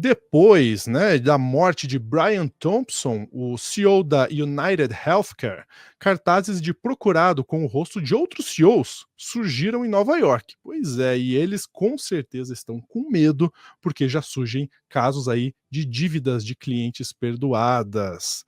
Depois, né, da morte de Brian Thompson, o CEO da United Healthcare, cartazes de procurado com o rosto de outros CEOs surgiram em Nova York. Pois é, e eles com certeza estão com medo, porque já surgem casos aí de dívidas de clientes perdoadas.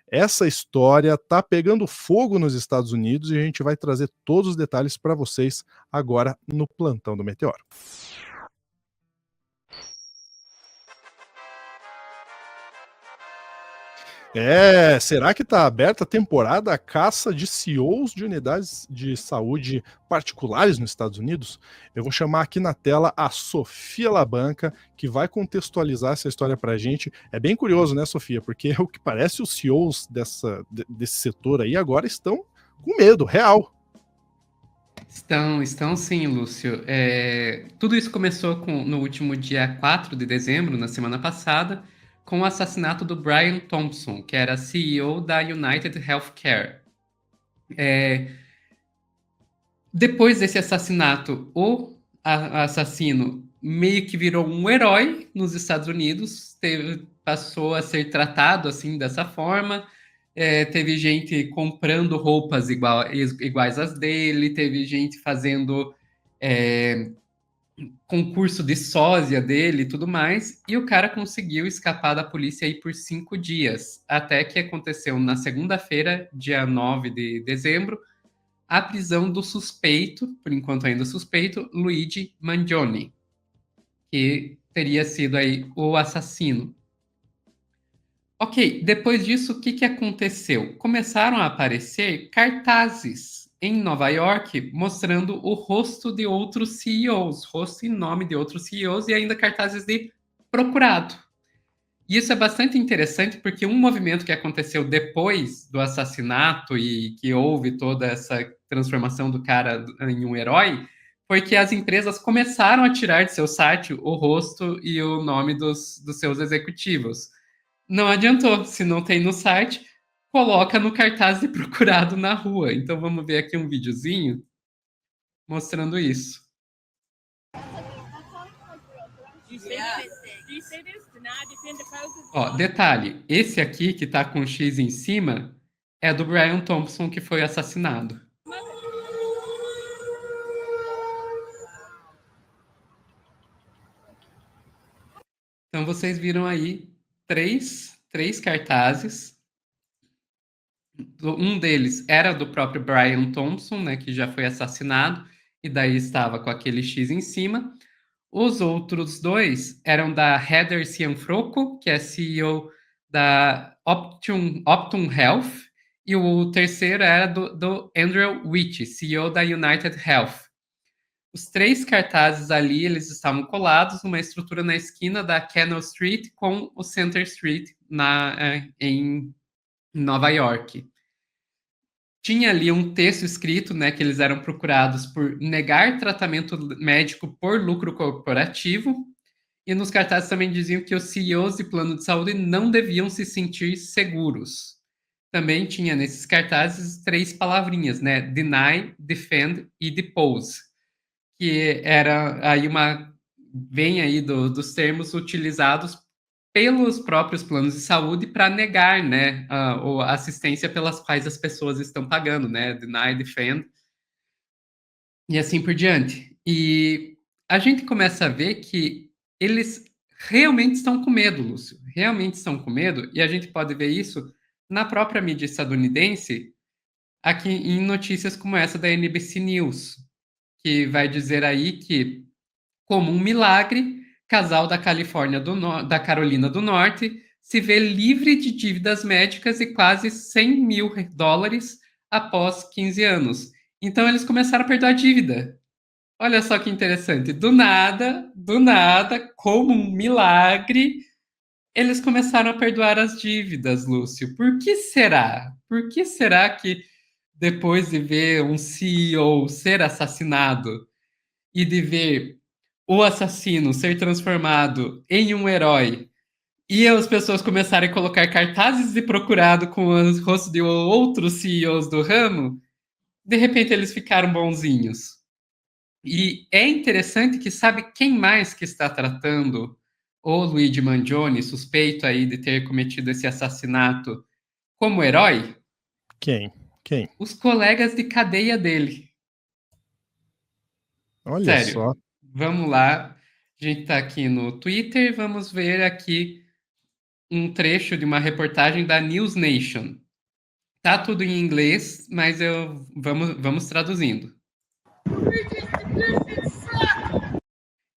Essa história tá pegando fogo nos Estados Unidos e a gente vai trazer todos os detalhes para vocês agora no Plantão do Meteoro. Será que está aberta a temporada caça de CEOs de unidades de saúde particulares nos Estados Unidos? Eu vou chamar aqui na tela a Sofia Labanca, que vai contextualizar essa história para a gente. É bem curioso, né, Sofia? Porque o que parece os CEOs desse setor aí agora estão com medo, real. Estão sim, Lúcio. Tudo isso começou no último dia 4 de dezembro, na semana passada, com o assassinato do Brian Thompson, que era CEO da United Healthcare. Depois desse assassinato, o assassino meio que virou um herói nos Estados Unidos, passou a ser tratado assim dessa forma. Teve gente comprando roupas iguais às dele, teve gente fazendo concurso de sósia dele e tudo mais, e o cara conseguiu escapar da polícia aí por 5 dias, até que aconteceu na segunda-feira, dia 9 de dezembro, a prisão do suspeito, por enquanto ainda suspeito, Luigi Mangione, que teria sido aí o assassino. Ok, depois disso, o que aconteceu? Começaram a aparecer cartazes em Nova York mostrando o rosto de outros CEOs, rosto e nome de outros CEOs e ainda cartazes de procurado. E isso é bastante interessante porque um movimento que aconteceu depois do assassinato e que houve toda essa transformação do cara em um herói foi que as empresas começaram a tirar de seu site o rosto e o nome dos seus executivos. Não adiantou, se não tem no site, coloca no cartaz de procurado na rua. Então vamos ver aqui um videozinho mostrando isso. Ó, detalhe, esse aqui que tá com X em cima é do Brian Thompson que foi assassinado. Então vocês viram aí três cartazes. Um deles era do próprio Brian Thompson, né, que já foi assassinado, e daí estava com aquele X em cima. Os outros dois eram da Heather Cianfrocco, que é CEO da Optum Health, e o terceiro era do Andrew Witt, CEO da United Health. Os três cartazes ali, eles estavam colados numa estrutura na esquina da Canal Street com o Center Street em Nova York. Tinha ali um texto escrito, né, que eles eram procurados por negar tratamento médico por lucro corporativo, e nos cartazes também diziam que os CEOs de plano de saúde não deviam se sentir seguros. Também tinha nesses cartazes 3 palavrinhas, né, deny, defend e depose, que era aí vem aí dos termos utilizados pelos próprios planos de saúde para negar, né, a assistência pelas quais as pessoas estão pagando, né, deny, defend, e assim por diante. E a gente começa a ver que eles realmente estão com medo, Lúcio, realmente estão com medo, e a gente pode ver isso na própria mídia estadunidense, aqui em notícias como essa da NBC News, que vai dizer aí que, como um milagre, casal da da Carolina do Norte se vê livre de dívidas médicas e quase 100 mil dólares após 15 anos. Então eles começaram a perder a dívida. Olha só que interessante. Do nada, como um milagre, eles começaram a perdoar as dívidas, Lúcio. Por que será? Por que será que depois de ver um CEO ser assassinado e de ver o assassino ser transformado em um herói e as pessoas começarem a colocar cartazes de procurado com os rostos de outros CEOs do ramo, de repente eles ficaram bonzinhos? E é interessante que sabe quem mais que está tratando o Luigi Mangione, suspeito aí de ter cometido esse assassinato, como herói? Quem? Quem? Os colegas de cadeia dele. Olha Sério. só. Vamos lá. A gente está aqui no Twitter, vamos ver aqui um trecho de uma reportagem da News Nation. Tá tudo em inglês, mas vamos traduzindo.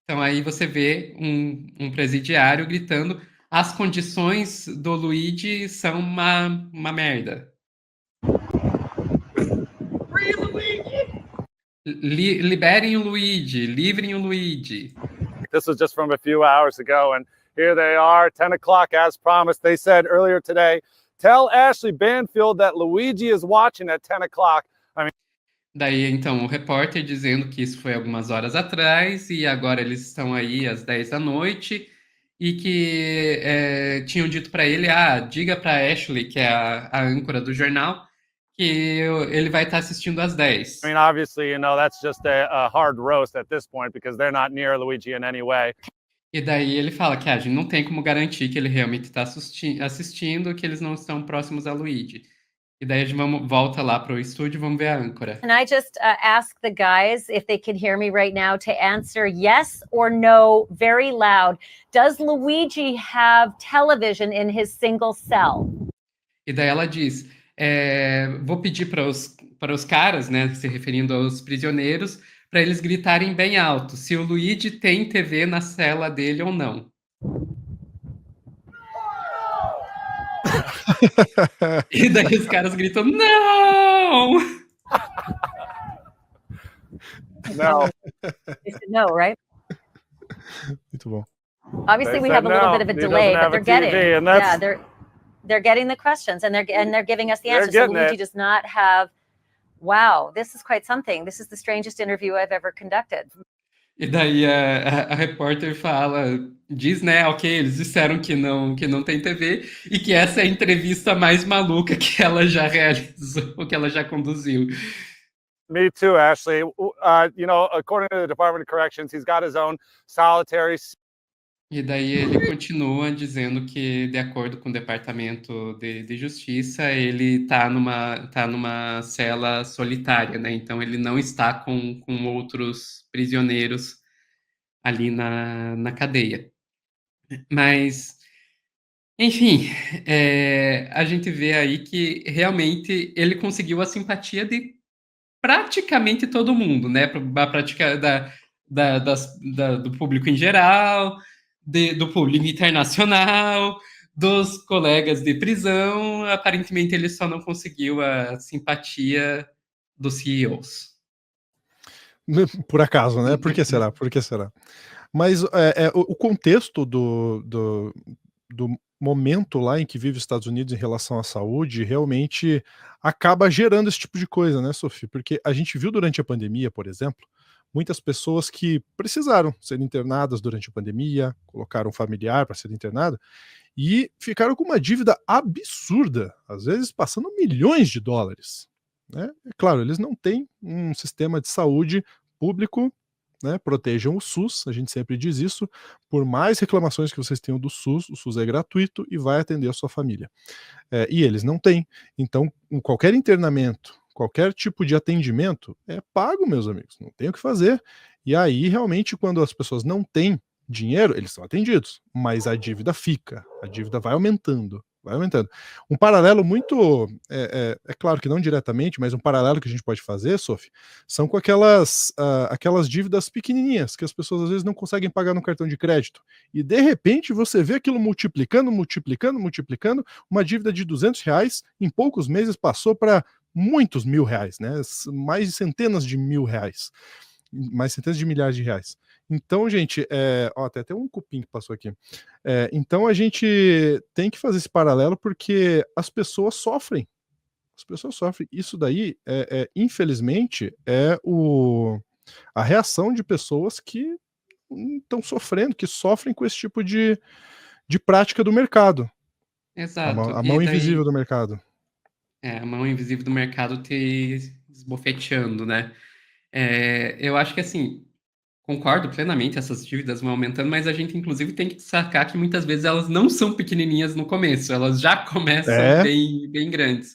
Então aí você vê um presidiário gritando: as condições do Luigi são uma merda. Liberem o Luigi, livrem o Luigi. This was just from a few hours ago, and here they are, 10 o'clock as promised. They said earlier today, tell Ashley Banfield that Luigi is watching at 10 o'clock. Daí, então, o repórter dizendo que isso foi algumas horas atrás e agora eles estão aí às 10 da noite e que tinham dito para ele, diga para Ashley, que é a âncora do jornal, que ele vai estar assistindo às 10. I mean, obviously, you know, that's just a hard roast at this point because they're not near Luigi in any way. E daí ele fala que a gente não tem como garantir que ele realmente está assistindo, que eles não estão próximos a Luigi. E daí a gente volta lá para o estúdio e vamos ver a âncora. Can I just ask the guys if they can hear me right now to answer yes or no very loud? Does Luigi have television in his single cell? E daí ela diz, vou pedir para os caras, né, se referindo aos prisioneiros, para eles gritarem bem alto se o Luigi tem TV na cela dele ou não. E daí os caras gritam, não! No. They said no, right? Muito bom. Obviously, They we said have a little no. bit of a He delay, doesn't but have they're a getting. TV, and that's- Yeah, they're getting the questions and they're giving us the They're answers. So getting Luigi it. does not have. Wow, this is quite something. This is the strangest interview I've ever conducted. E daí a repórter diz, né, ok, eles disseram que não tem TV e que essa é a entrevista mais maluca que ela já realizou, que ela já conduziu. Me too, Ashley. You know, according to the Department of Corrections, he's got his own solitary. E daí ele continua dizendo que, de acordo com o Departamento de Justiça, ele tá numa cela solitária, né? Então ele não está com outros prisioneiros ali na cadeia. Mas, enfim, a gente vê aí que realmente ele conseguiu a simpatia de praticamente todo mundo, né? Do público em geral, do público internacional, dos colegas de prisão. Aparentemente ele só não conseguiu a simpatia dos CEOs. Por acaso, né? Por que será? Por que será? Mas o contexto do momento lá em que vive os Estados Unidos em relação à saúde realmente acaba gerando esse tipo de coisa, né, Sophie? Porque a gente viu durante a pandemia, por exemplo, muitas pessoas que precisaram ser internadas durante a pandemia, colocaram um familiar para ser internado e ficaram com uma dívida absurda, às vezes passando milhões de dólares. Né? É claro, eles não têm um sistema de saúde público, né? Protejam o SUS, a gente sempre diz isso. Por mais reclamações que vocês tenham do SUS, o SUS é gratuito e vai atender a sua família. E eles não têm. Então, qualquer internamento, qualquer tipo de atendimento é pago, meus amigos, não tem o que fazer. E aí, realmente, quando as pessoas não têm dinheiro, eles são atendidos, mas a dívida fica, a dívida vai aumentando. Vai aumentando. Um paralelo muito, é claro que não diretamente, mas um paralelo que a gente pode fazer, Sophie, são com aquelas dívidas pequenininhas que as pessoas às vezes não conseguem pagar no cartão de crédito. E de repente você vê aquilo multiplicando, uma dívida de R$200 em poucos meses passou para muitos R$1.000, né? Mais de centenas de R$1.000, mais centenas de milhares de reais. Então, gente, até um cupim que passou aqui. Então, a gente tem que fazer esse paralelo porque as pessoas sofrem. As pessoas sofrem. Isso daí, infelizmente, a reação de pessoas que estão sofrendo, que sofrem com esse tipo de prática do mercado. Exato. A mão invisível do mercado. A mão invisível do mercado te esbofeteando, né? Eu acho que, assim, concordo plenamente, essas dívidas vão aumentando, mas a gente, inclusive, tem que destacar que muitas vezes elas não são pequenininhas no começo, elas já começam bem grandes.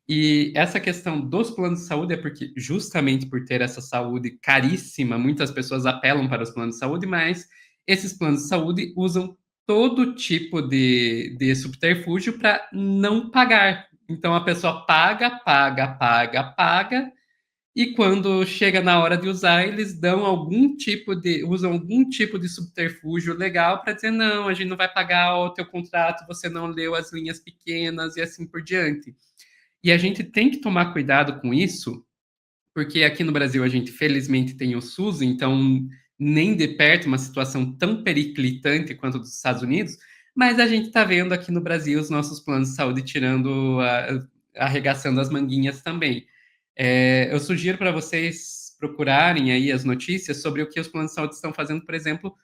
E essa questão dos planos de saúde é porque, justamente por ter essa saúde caríssima, muitas pessoas apelam para os planos de saúde, mas esses planos de saúde usam todo tipo de subterfúgio para não pagar. Então a pessoa paga, e quando chega na hora de usar, eles dão usam algum tipo de subterfúgio legal para dizer, não, a gente não vai pagar o teu contrato, você não leu as linhas pequenas e assim por diante. E a gente tem que tomar cuidado com isso, porque aqui no Brasil a gente felizmente tem o SUS, então nem de perto uma situação tão periclitante quanto dos Estados Unidos, mas a gente está vendo aqui no Brasil os nossos planos de saúde arregaçando as manguinhas também. Eu sugiro para vocês procurarem aí as notícias sobre o que os planos de saúde estão fazendo, por exemplo,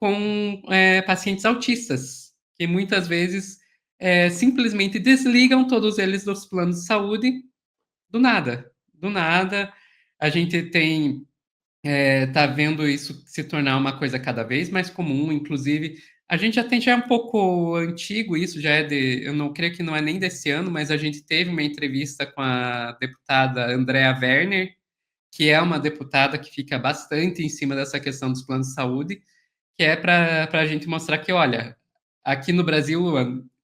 com pacientes autistas, que muitas vezes simplesmente desligam todos eles dos planos de saúde do nada. Do nada, a gente tá vendo isso se tornar uma coisa cada vez mais comum, inclusive, a gente já é um pouco antigo isso, eu não creio que não é nem desse ano, mas a gente teve uma entrevista com a deputada Andrea Werner, que é uma deputada que fica bastante em cima dessa questão dos planos de saúde, que é para a gente mostrar que, olha, aqui no Brasil,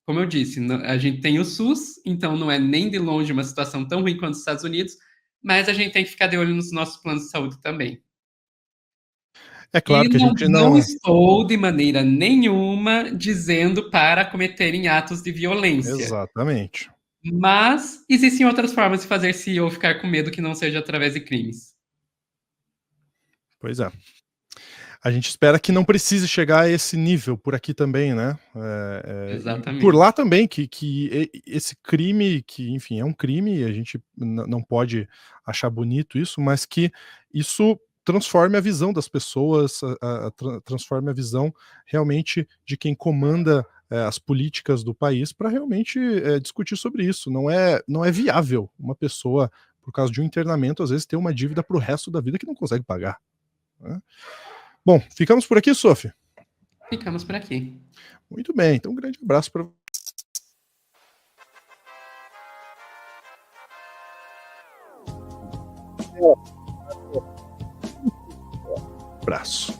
como eu disse, a gente tem o SUS, então não é nem de longe uma situação tão ruim quanto os Estados Unidos, mas a gente tem que ficar de olho nos nossos planos de saúde também. É claro que a gente não estou de maneira nenhuma dizendo para cometerem atos de violência. Exatamente. Mas existem outras formas de fazer CEO ficar com medo que não seja através de crimes. Pois é. A gente espera que não precise chegar a esse nível por aqui também, né? Exatamente. Por lá também, que esse crime, que enfim, é um crime, a gente não pode achar bonito isso, mas que isso transforme a visão das pessoas, transforme a visão realmente de quem comanda as políticas do país para realmente discutir sobre isso. Não é viável uma pessoa, por causa de um internamento, às vezes ter uma dívida para o resto da vida que não consegue pagar, né? Bom, ficamos por aqui, Sophie? Ficamos por aqui. Muito bem, então um grande abraço para abraço.